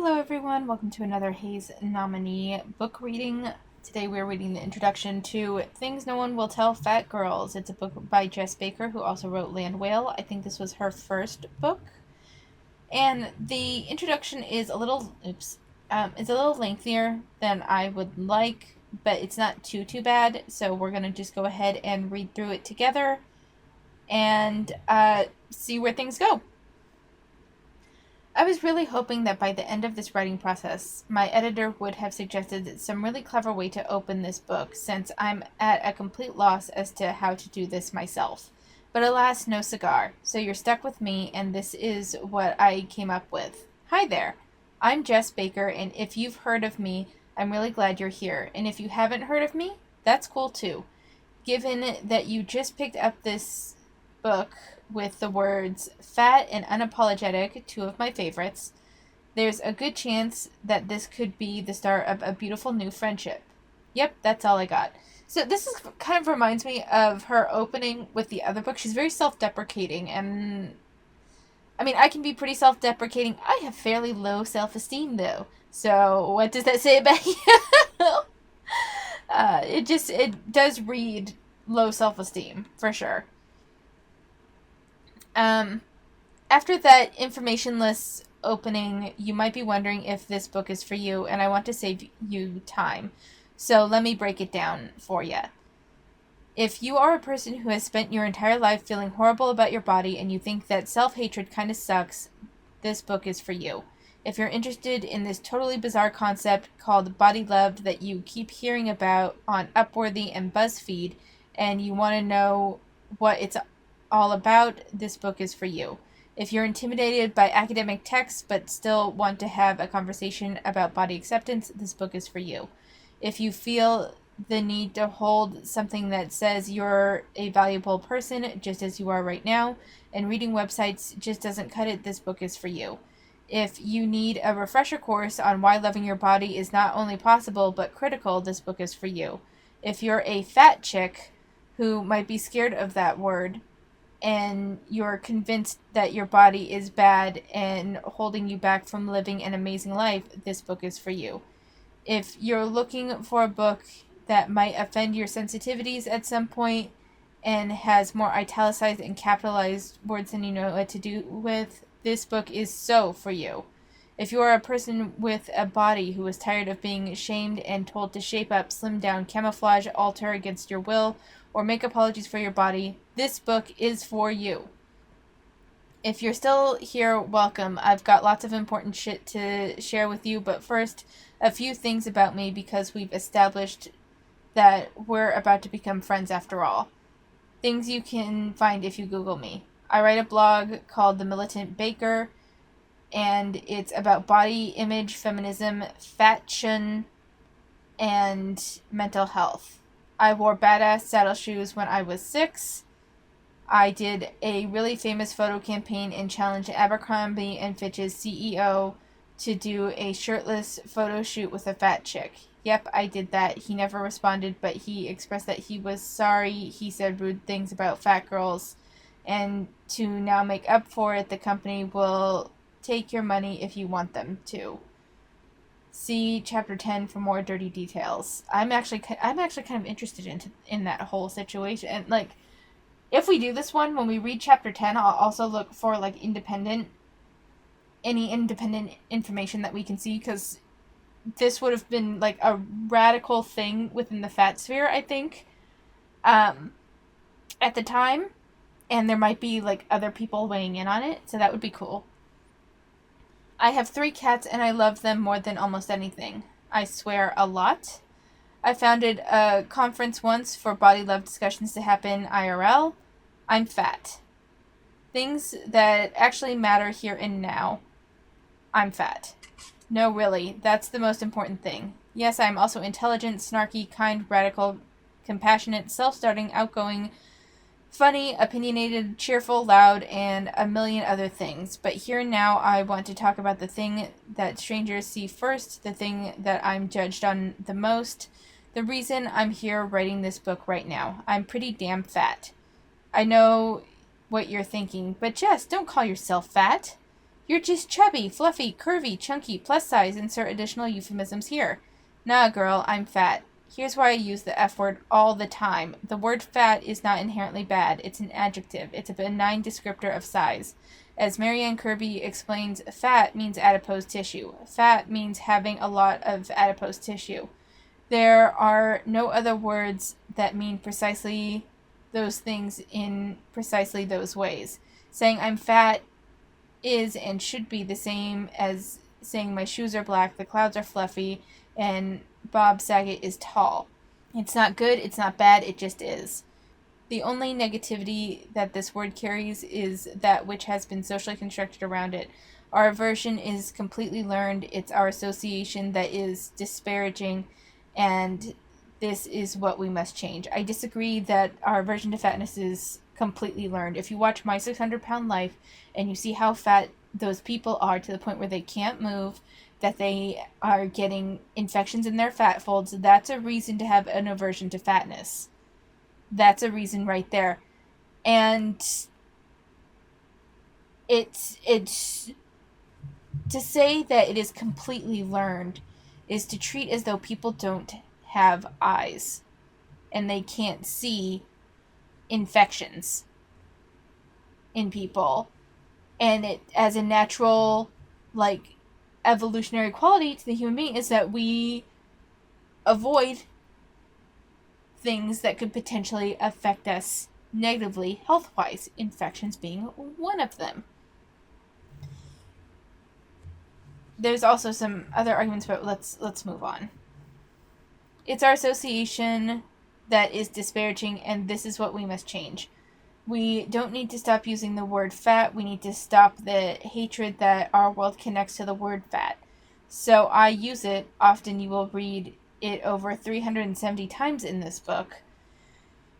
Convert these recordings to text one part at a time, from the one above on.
Hello everyone, welcome to another HAES Nominee book reading. Today we're reading the introduction to Things No One Will Tell Fat Girls. It's a book by Jess Baker, who also wrote Land Whale. I think this was her first book. And the introduction is a little lengthier than I would like, but it's not too bad. So we're going to just go ahead and read through it together and see where things go. I was really hoping that by the end of this writing process, my editor would have suggested some really clever way to open this book, since I'm at a complete loss as to how to do this myself. But alas, no cigar, so you're stuck with me, and this is what I came up with. Hi there, I'm Jess Baker, and if you've heard of me, I'm really glad you're here, and if you haven't heard of me, that's cool too. Given that you just picked up this book with the words fat and unapologetic, two of my favorites, there's a good chance that this could be the start of a beautiful new friendship. Yep, that's all I got. So this is kind of reminds me of her opening with the other book. She's very self-deprecating, and I mean, I can be pretty self-deprecating. I have fairly low self-esteem, though. So what does that say about you? It does read low self-esteem, for sure. After that informationless opening, you might be wondering if this book is for you, and I want to save you time. So let me break it down for you. If you are a person who has spent your entire life feeling horrible about your body and you think that self-hatred kind of sucks, this book is for you. If you're interested in this totally bizarre concept called body love that you keep hearing about on Upworthy and BuzzFeed, and you want to know what it's all about, this book is for you. If you're intimidated by academic texts but still want to have a conversation about body acceptance, this book is for you. If you feel the need to hold something that says you're a valuable person just as you are right now, and reading websites just doesn't cut it, this book is for you. If you need a refresher course on why loving your body is not only possible but critical, this book is for you. If you're a fat chick who might be scared of that word, and you're convinced that your body is bad and holding you back from living an amazing life, this book is for you. If you're looking for a book that might offend your sensitivities at some point and has more italicized and capitalized words than you know what to do with, this book is so for you. If you are a person with a body who is tired of being shamed and told to shape up, slim down, camouflage, alter against your will, or make apologies for your body, this book is for you. If you're still here, welcome. I've got lots of important shit to share with you, but first, a few things about me, because we've established that we're about to become friends after all. Things you can find if you Google me. I write a blog called The Militant Baker, and it's about body image, feminism, fashion, and mental health. I wore badass saddle shoes when I was 6. I did a really famous photo campaign and challenged Abercrombie and Fitch's CEO to do a shirtless photo shoot with a fat chick. Yep, I did that. He never responded, but he expressed that he was sorry. He said rude things about fat girls, and to now make up for it, the company will take your money if you want them to. See chapter 10 for more dirty details. I'm actually kind of interested in that whole situation. And like, if we do this one, when we read chapter 10, I'll also look for like any independent information that we can see, because this would have been like a radical thing within the fat sphere, I think, at the time, and there might be like other people weighing in on it, so that would be cool. I have 3 cats and I love them more than almost anything. I swear a lot. I founded a conference once for body love discussions to happen IRL. I'm fat. Things that actually matter here and now. I'm fat. No, really, that's the most important thing. Yes, I'm also intelligent, snarky, kind, radical, compassionate, self-starting, outgoing, funny, opinionated, cheerful, loud, and a million other things. But here and now, I want to talk about the thing that strangers see first, the thing that I'm judged on the most, the reason I'm here writing this book right now. I'm pretty damn fat. I know what you're thinking, but Jess, don't call yourself fat. You're just chubby, fluffy, curvy, chunky, plus size, insert additional euphemisms here. Nah, girl, I'm fat. Here's why I use the F word all the time. The word fat is not inherently bad. It's an adjective. It's a benign descriptor of size. As Marianne Kirby explains, fat means adipose tissue. Fat means having a lot of adipose tissue. There are no other words that mean precisely those things in precisely those ways. Saying I'm fat is and should be the same as saying my shoes are black, the clouds are fluffy, and Bob Saget is tall. It's not good, it's not bad, it just is. The only negativity that this word carries is that which has been socially constructed around it. Our aversion is completely learned. It's our association that is disparaging, and this is what we must change. I disagree that our aversion to fatness is completely learned. If you watch My 600-Pound Life and you see how fat those people are to the point where they can't move, that they are getting infections in their fat folds, that's a reason to have an aversion to fatness. That's a reason right there. And it's to say that it is completely learned is to treat as though people don't have eyes and they can't see infections in people, and it as a natural evolutionary quality to the human being is that we avoid things that could potentially affect us negatively health-wise, infections being one of them. There's also some other arguments, but let's move on. It's our association that is disparaging, and this is what we must change. We don't need to stop using the word fat. We need to stop the hatred that our world connects to the word fat. So I use it. Often you will read it over 370 times in this book,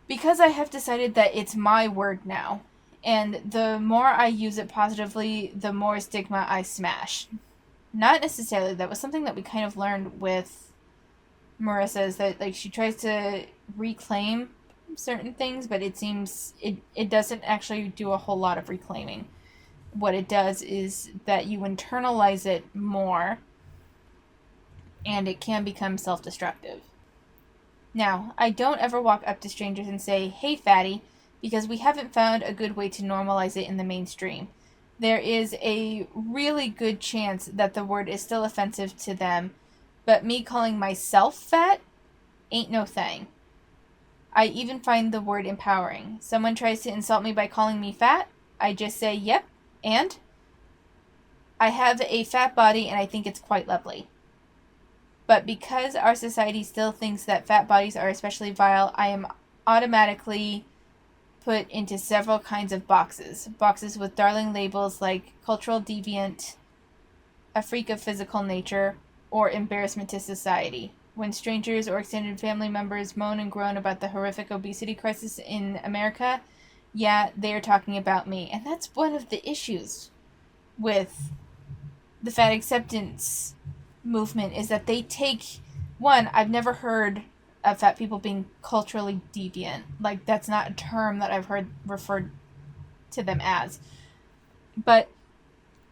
because I have decided that it's my word now. And the more I use it positively, the more stigma I smash. Not necessarily. That was something that we kind of learned with Marissa, is that she tries to reclaim certain things, but it seems it doesn't actually do a whole lot of reclaiming. What it does is that you internalize it more, and it can become self-destructive. Now, I don't ever walk up to strangers and say, "Hey, fatty," because we haven't found a good way to normalize it in the mainstream. There is a really good chance that the word is still offensive to them, but me calling myself fat ain't no thing. I even find the word empowering. Someone tries to insult me by calling me fat, I just say, "Yep, and I have a fat body and I think it's quite lovely." But because our society still thinks that fat bodies are especially vile, I am automatically put into several kinds of boxes. Boxes with darling labels like cultural deviant, a freak of physical nature, or embarrassment to society. When strangers or extended family members moan and groan about the horrific obesity crisis in America, yeah, they are talking about me. And that's one of the issues with the fat acceptance movement, is that they take, one, I've never heard of fat people being culturally deviant. That's not a term that I've heard referred to them as. But,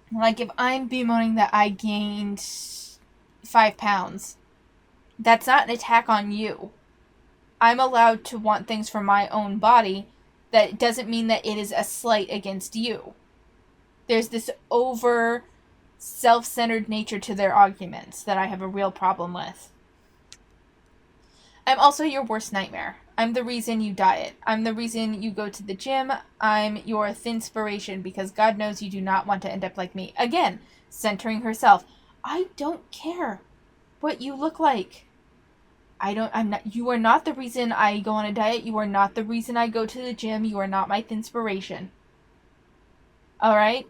if I'm bemoaning that I gained 5 pounds, that's not an attack on you. I'm allowed to want things for my own body. That doesn't mean that it is a slight against you. There's this over self-centered nature to their arguments that I have a real problem with. I'm also your worst nightmare. I'm the reason you diet. I'm the reason you go to the gym. I'm your thinspiration, because God knows you do not want to end up like me. Again, centering herself. I don't care what you look like. You are not the reason I go on a diet. You are not the reason I go to the gym. You are not my thinspiration. Alright?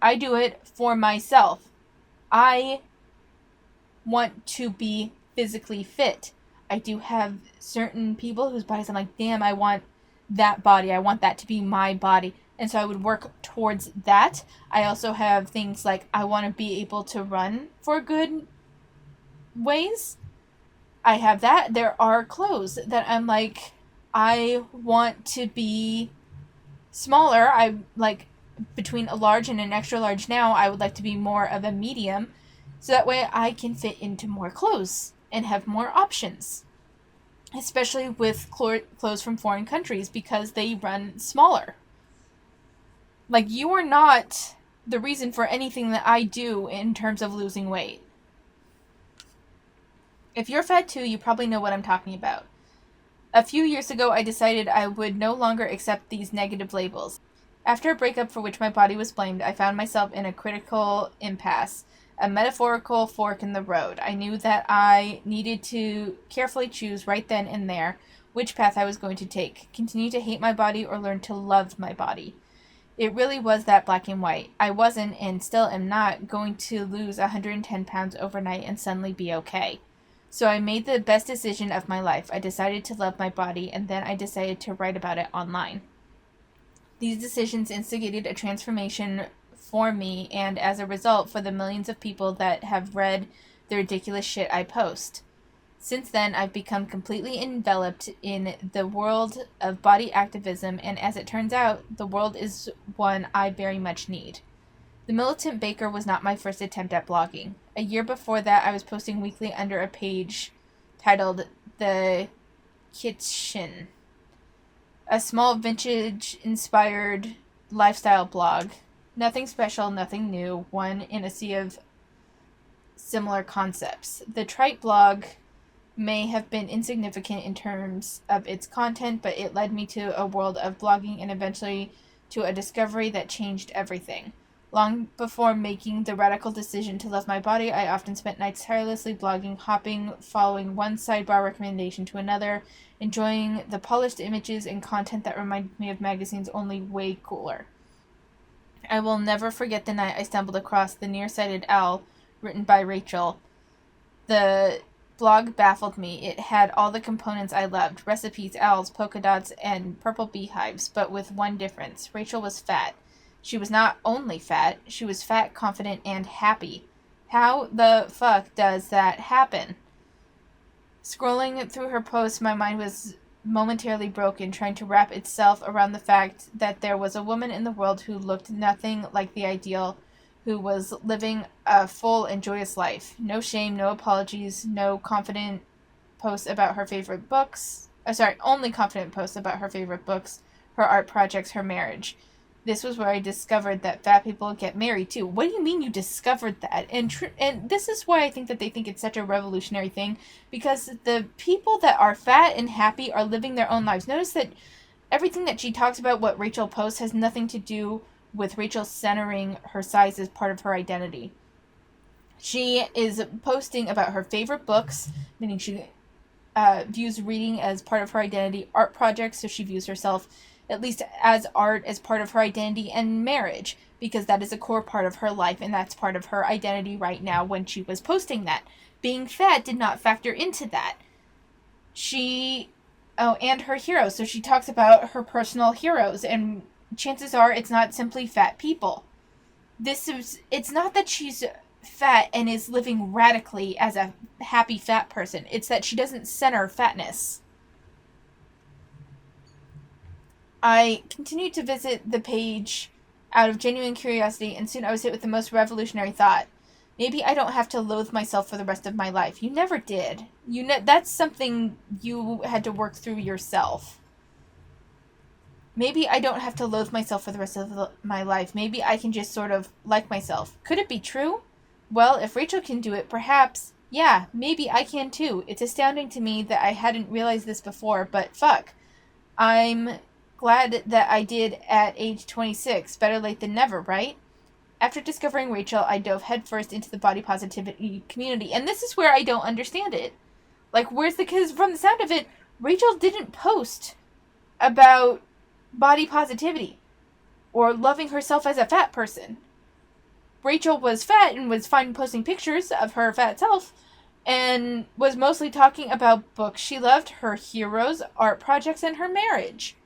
I do it for myself. I want to be physically fit. I do have certain people whose bodies I'm like, damn, I want that body. I want that to be my body. And so I would work towards that. I also have things like I want to be able to run for good ways. I have that. There are clothes that I'm like, I want to be smaller. between a large and an extra large now. I would like to be more of a medium, so that way I can fit into more clothes and have more options, especially with clothes from foreign countries, because they run smaller. Like, you are not the reason for anything that I do in terms of losing weight. If you're fat too, you probably know what I'm talking about. A few years ago, I decided I would no longer accept these negative labels. After a breakup for which my body was blamed, I found myself in a critical impasse, a metaphorical fork in the road. I knew that I needed to carefully choose right then and there which path I was going to take, continue to hate my body or learn to love my body. It really was that black and white. I wasn't, and still am not, going to lose 110 pounds overnight and suddenly be okay. So I made the best decision of my life. I decided to love my body, and then I decided to write about it online. These decisions instigated a transformation for me, and as a result, for the millions of people that have read the ridiculous shit I post. Since then, I've become completely enveloped in the world of body activism, and as it turns out, the world is one I very much need. The Militant Baker was not my first attempt at blogging. A year before that, I was posting weekly under a page titled The Kitchen, a small vintage-inspired lifestyle blog. Nothing special, nothing new, one in a sea of similar concepts. The trite blog may have been insignificant in terms of its content, but it led me to a world of blogging and eventually to a discovery that changed everything. Long before making the radical decision to love my body, I often spent nights tirelessly blogging, hopping, following one sidebar recommendation to another, enjoying the polished images and content that reminded me of magazines, only way cooler. I will never forget the night I stumbled across The Nearsighted Owl, written by Rachel. The blog baffled me. It had all the components I loved: recipes, owls, polka dots, and purple beehives, but with one difference. Rachel was fat. She was not only fat, she was fat, confident, and happy. How the fuck does that happen? Scrolling through her posts, my mind was momentarily broken, trying to wrap itself around the fact that there was a woman in the world who looked nothing like the ideal, who was living a full and joyous life. No shame, no apologies, no confident posts about her favorite books. Only confident posts about her favorite books, her art projects, her marriage. This was where I discovered that fat people get married too. What do you mean you discovered that? And this is why I think that they think it's such a revolutionary thing, because the people that are fat and happy are living their own lives. Notice that everything that she talks about, what Rachel posts, has nothing to do with Rachel centering her size as part of her identity. She is posting about her favorite books, meaning she views reading as part of her identity, art projects, so she views herself at least as art as part of her identity, and marriage, because that is a core part of her life, and that's part of her identity right now when she was posting that. Being fat did not factor into that. And her heroes. So she talks about her personal heroes, and chances are it's not simply fat people. It's not that she's fat and is living radically as a happy fat person. It's that she doesn't center fatness. I continued to visit the page out of genuine curiosity, and soon I was hit with the most revolutionary thought. Maybe I don't have to loathe myself for the rest of my life. You never did. That's something you had to work through yourself. Maybe I don't have to loathe myself for the rest of my life. Maybe I can just sort of like myself. Could it be true? Well, if Rachel can do it, perhaps, yeah, maybe I can too. It's astounding to me that I hadn't realized this before, but fuck. I'm glad that I did at age 26. Better late than never, right? After discovering Rachel, I dove headfirst into the body positivity community, and this is where I don't understand it. Like, because from the sound of it, Rachel didn't post about body positivity or loving herself as a fat person. Rachel was fat and was fine posting pictures of her fat self, and was mostly talking about books she loved, her heroes, art projects, and her marriage.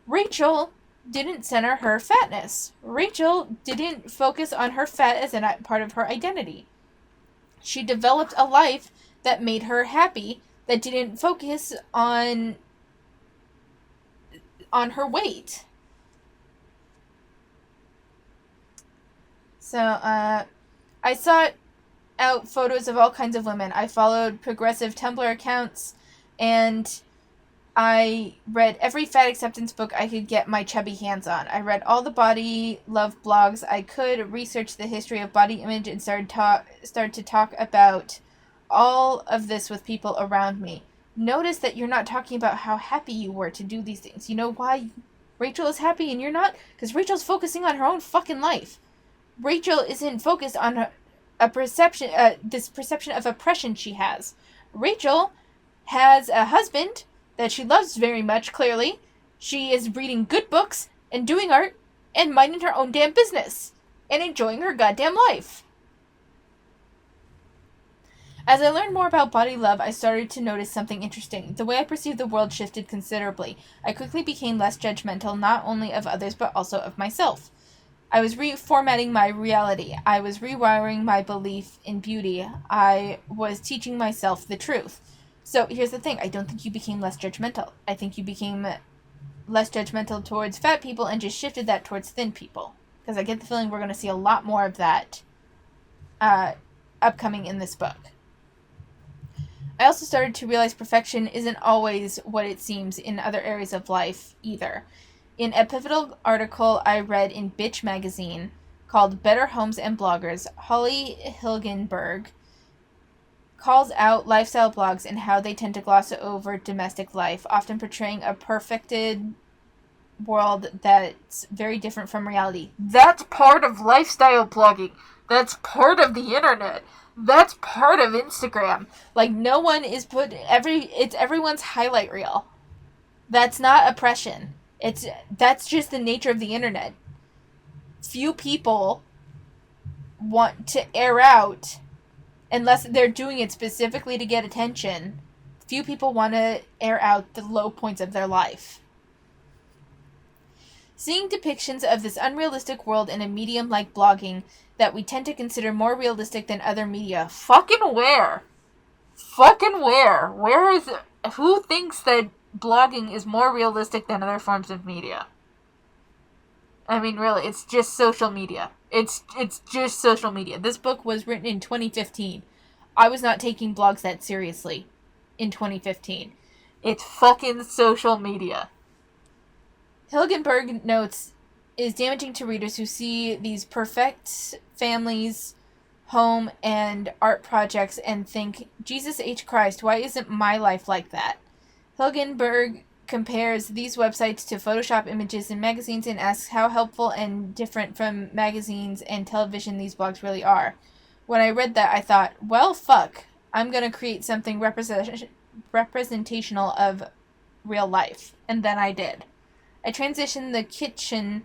Rachel didn't center her fatness. Rachel didn't focus on her fat as a part of her identity. She developed a life that made her happy, that didn't focus on her weight. So, I sought out photos of all kinds of women. I followed progressive Tumblr accounts, and I read every fat acceptance book I could get my chubby hands on. I read all the body love blogs I could, researched the history of body image, and started to talk about all of this with people around me. Notice that you're not talking about how happy you were to do these things. You know why Rachel is happy and you're not? Because Rachel's focusing on her own fucking life. Rachel isn't focused on this perception of oppression she has. Rachel has a husband that she loves very much, clearly. She is reading good books and doing art and minding her own damn business and enjoying her goddamn life. As I learned more about body love, I started to notice something interesting. The way I perceived the world shifted considerably. I quickly became less judgmental, not only of others, but also of myself. I was reformatting my reality. I was rewiring my belief in beauty. I was teaching myself the truth. So here's the thing. I don't think you became less judgmental. I think you became less judgmental towards fat people and just shifted that towards thin people. Because I get the feeling we're going to see a lot more of that upcoming in this book. I also started to realize perfection isn't always what it seems in other areas of life either. In a pivotal article I read in Bitch magazine called Better Homes and Bloggers, Holly Hilgenberg calls out lifestyle blogs and how they tend to gloss over domestic life, often portraying a perfected world that's very different from reality. That's part of lifestyle blogging. That's part of the internet. That's part of Instagram. Like, no one is it's everyone's highlight reel. That's not oppression. That's just the nature of the internet. Few people want to air out, unless they're doing it specifically to get attention. Few people want to air out the low points of their life. Seeing depictions of this unrealistic world in a medium like blogging that we tend to consider more realistic than other media. Fucking where? Fucking where? Who thinks that blogging is more realistic than other forms of media? I mean, really, it's just social media. It's just social media. This book was written in 2015. I was not taking blogs that seriously in 2015. It's fucking social media. Hilgenberg notes is damaging to readers who see these perfect families, home, and art projects and think, Jesus H. Christ, why isn't my life like that? Hilgenberg compares these websites to Photoshop images in magazines and asks how helpful and different from magazines and television these blogs really are. When I read that, I thought, well, fuck. I'm going to create something representational of real life. And then I did. I transitioned the kitchen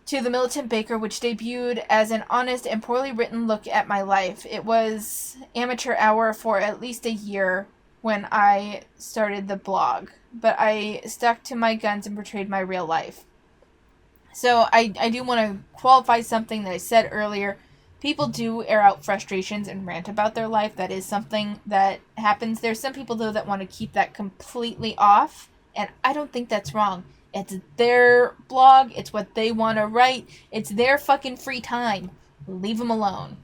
to The Militant Baker, which debuted as an honest and poorly written look at my life. It was amateur hour for at least a year when I started the blog, but I stuck to my guns and portrayed my real life. So I do want to qualify something that I said earlier. People do air out frustrations and rant about their life. That is something that happens. There's some people, though, that want to keep that completely off, and I don't think that's wrong. It's their blog. It's what they want to write. It's their fucking free time. Leave them alone.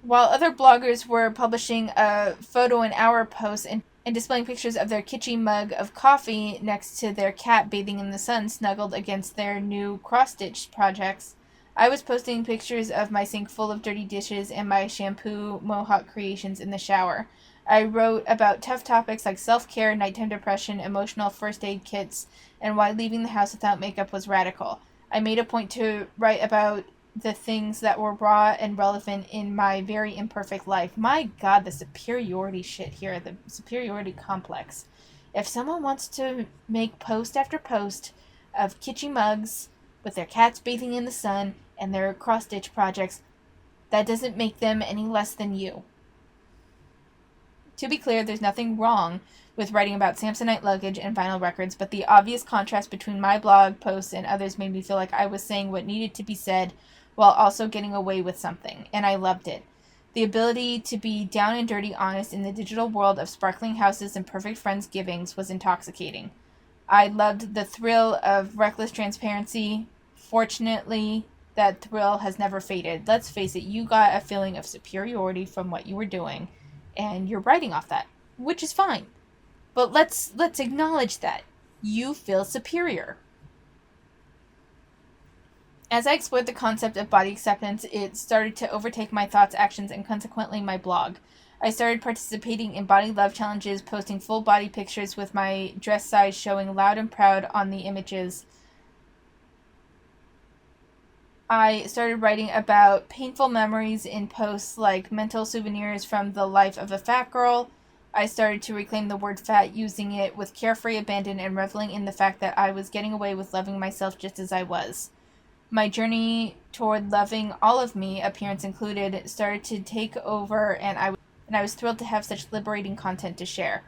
While other bloggers were publishing a photo an hour post and displaying pictures of their kitschy mug of coffee next to their cat bathing in the sun snuggled against their new cross-stitch projects, I was posting pictures of my sink full of dirty dishes and my shampoo mohawk creations in the shower. I wrote about tough topics like self-care, nighttime depression, emotional first aid kits, and why leaving the house without makeup was radical. I made a point to write about the things that were raw and relevant in my very imperfect life. My God, the superiority shit here, the superiority complex. If someone wants to make post after post of kitschy mugs with their cats bathing in the sun and their cross-stitch projects, that doesn't make them any less than you. To be clear, there's nothing wrong with writing about Samsonite luggage and vinyl records, but the obvious contrast between my blog posts and others made me feel like I was saying what needed to be said while also getting away with something, and I loved it. The ability to be down and dirty honest in the digital world of sparkling houses and perfect friendsgivings was intoxicating. I loved the thrill of reckless transparency, Fortunately, that thrill has never faded. Let's face it, you got a feeling of superiority from what you were doing, and you're writing off that, which is fine. But let's acknowledge that you feel superior. As I explored the concept of body acceptance, it started to overtake my thoughts, actions, and consequently my blog. I started participating in body love challenges, posting full body pictures with my dress size showing loud and proud on the images. I started writing about painful memories in posts like mental souvenirs from the life of a fat girl. I started to reclaim the word fat, using it with carefree abandon and reveling in the fact that I was getting away with loving myself just as I was. My journey toward loving all of me, appearance included, started to take over, and I was thrilled to have such liberating content to share.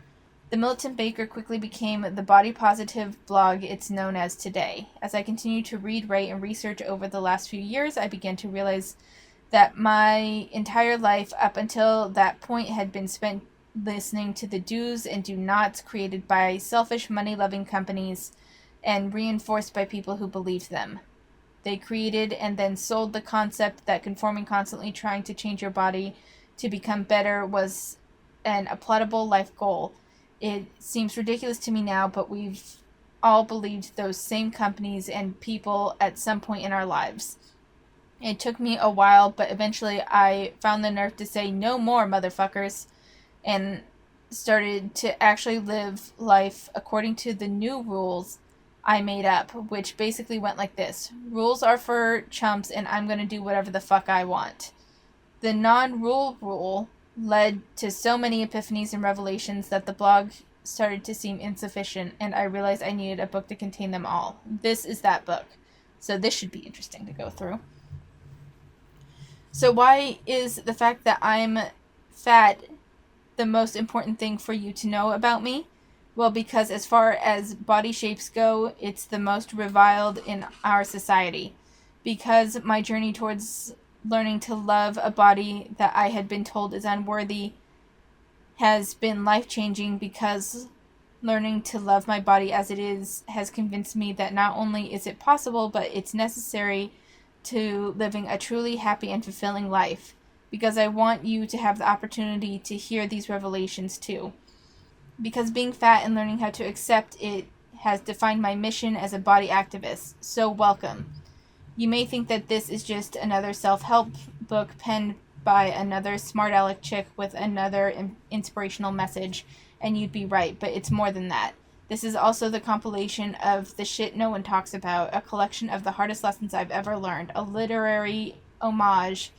The Militant Baker quickly became the body positive blog it's known as today. As I continued to read, write, and research over the last few years, I began to realize that my entire life up until that point had been spent listening to the do's and do nots created by selfish, money-loving companies and reinforced by people who believed them. They created and then sold the concept that conforming, constantly trying to change your body to become better was an applaudable life goal. It seems ridiculous to me now, but we've all believed those same companies and people at some point in our lives. It took me a while, but eventually I found the nerve to say no more, motherfuckers, and started to actually live life according to the new rules I made up, which basically went like this. Rules are for chumps, and I'm going to do whatever the fuck I want. The non-rule rule led to so many epiphanies and revelations that the blog started to seem insufficient, and I realized I needed a book to contain them all. This is that book. So this should be interesting to go through. So why is the fact that I'm fat the most important thing for you to know about me? Well, because as far as body shapes go, it's the most reviled in our society. Because my journey towards learning to love a body that I had been told is unworthy has been life-changing, because learning to love my body as it is has convinced me that not only is it possible, but it's necessary to living a truly happy and fulfilling life. Because I want you to have the opportunity to hear these revelations too. Because being fat and learning how to accept it has defined my mission as a body activist. So welcome. You may think that this is just another self-help book penned by another smart aleck chick with another inspirational message, and you'd be right, but it's more than that. This is also the compilation of the shit no one talks about, a collection of the hardest lessons I've ever learned, a literary homage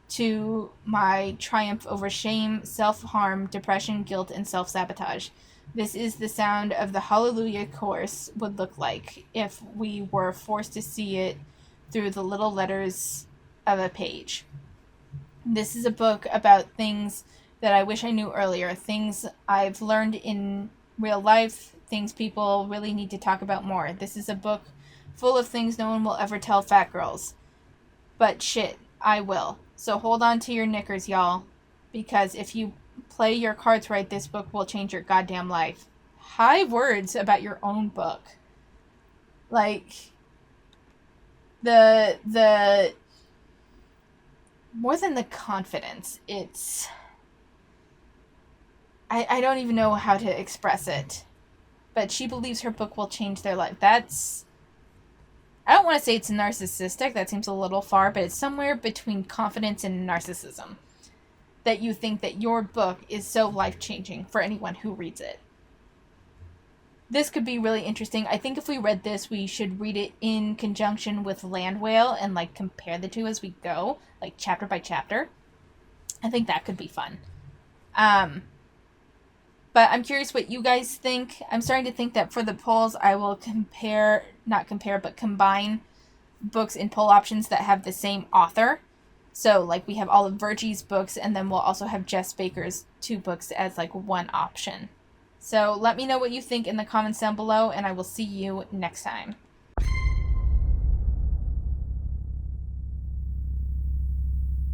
to my triumph over shame, self-harm, depression, guilt, and self-sabotage. This is the sound of the Hallelujah Chorus would look like if we were forced to see it through the little letters of a page. This is a book about things that I wish I knew earlier, things I've learned in real life, things people really need to talk about more. This is a book full of things no one will ever tell fat girls. But shit, I will. So hold on to your knickers, y'all, because if you play your cards right, this book will change your goddamn life. High words about your own book. Like, the more than the confidence, it's, I don't even know how to express it, but she believes her book will change their life. That's, I don't want to say it's narcissistic, that seems a little far, but it's somewhere between confidence and narcissism. That you think that your book is so life-changing for anyone who reads it. This could be really interesting. I think if we read this, we should read it in conjunction with Land Whale and like compare the two as we go, like chapter by chapter. I think that could be fun. But I'm curious what you guys think. I'm starting to think that for the polls, I will combine books in poll options that have the same author. So, like, we have all of Virgie's books, and then we'll also have Jess Baker's 2 books as, like, one option. So, let me know what you think in the comments down below, and I will see you next time.